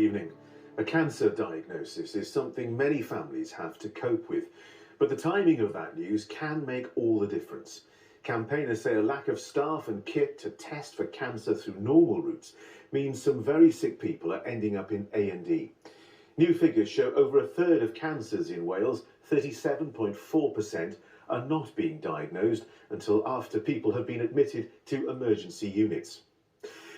evening. A cancer diagnosis is something many families have to cope with, but the timing of that news can make all the difference. Campaigners say a lack of staff and kit to test for cancer through normal routes means some very sick people are ending up in A&E. New figures show over a third of cancers in Wales, 37.4%, are not being diagnosed until after people have been admitted to emergency units.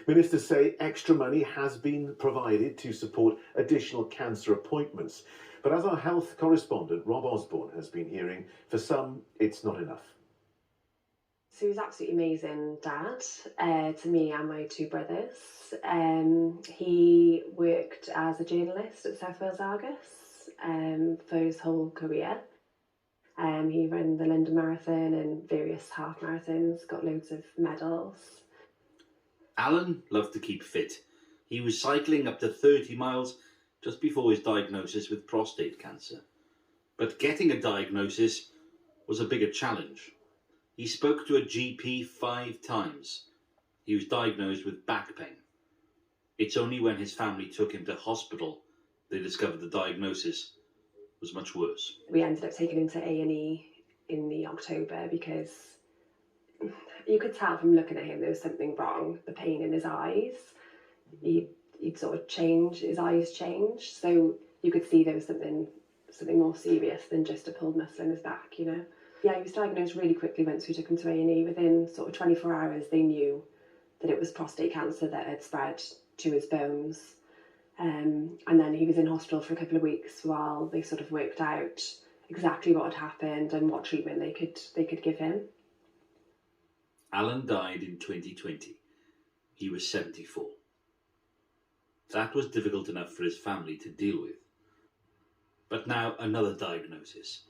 Ministers say extra money has been provided to support additional cancer appointments. But as our health correspondent Rob Osborne has been hearing, for some it's not enough. So he was absolutely amazing dad to me and my two brothers. He worked as a journalist at South Wales Argus for his whole career. He ran the London Marathon and various half marathons, got loads of medals. Alan loved to keep fit. He was cycling up to 30 miles just before his diagnosis with prostate cancer. But getting a diagnosis was a bigger challenge. He spoke to a GP 5 times. He was diagnosed with back pain. It's only when his family took him to hospital they discovered the diagnosis was much worse. We ended up taking him to A&E in the October because you could tell from looking at him there was something wrong. The pain in his eyes, he'd sort of change, his eyes changed. So you could see there was something more serious than just a pulled muscle in his back, you know. Yeah, he was diagnosed really quickly once we took him to A&E. Within sort of 24 hours, they knew that it was prostate cancer that had spread to his bones. And then he was in hospital for a couple of weeks while they sort of worked out exactly what had happened and what treatment they could give him. Alan died in 2020. He was 74. That was difficult enough for his family to deal with. But now another diagnosis.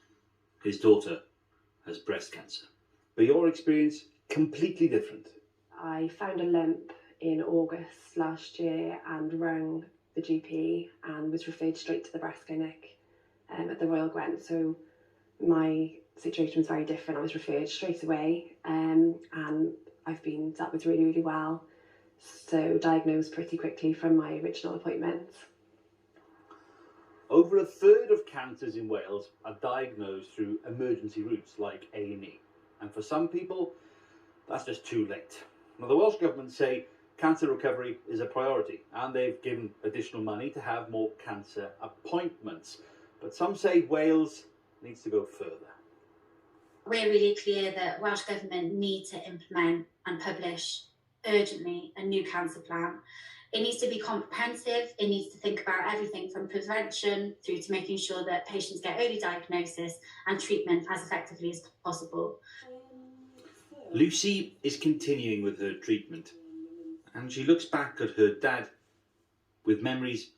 His daughter has breast cancer. But your experience, completely different. I found a lump in August last year and rang the GP and was referred straight to the breast clinic at the Royal Gwent. So my situation was very different. I was referred straight away and I've been dealt with really, really well. So diagnosed pretty quickly from my original appointment. Over a third of cancers in Wales are diagnosed through emergency routes like A&E. And for some people, that's just too late. Now, the Welsh Government say cancer recovery is a priority and they've given additional money to have more cancer appointments. But some say Wales needs to go further. We're really clear that Welsh Government need to implement and publish urgently a new cancer plan. It needs to be comprehensive. It needs to think about everything from prevention through to making sure that patients get early diagnosis and treatment as effectively as possible. Lucy is continuing with her treatment and she looks back at her dad with memories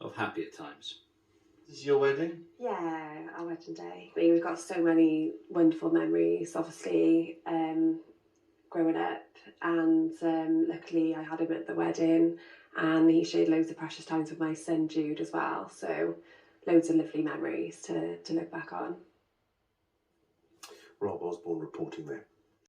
of happier times. This is your wedding? Yeah, our wedding day. We've got so many wonderful memories, obviously, growing up, and luckily I had him at the wedding and he shared loads of precious times with my son Jude as well, so loads of lovely memories to look back on. Rob Osborne reporting there.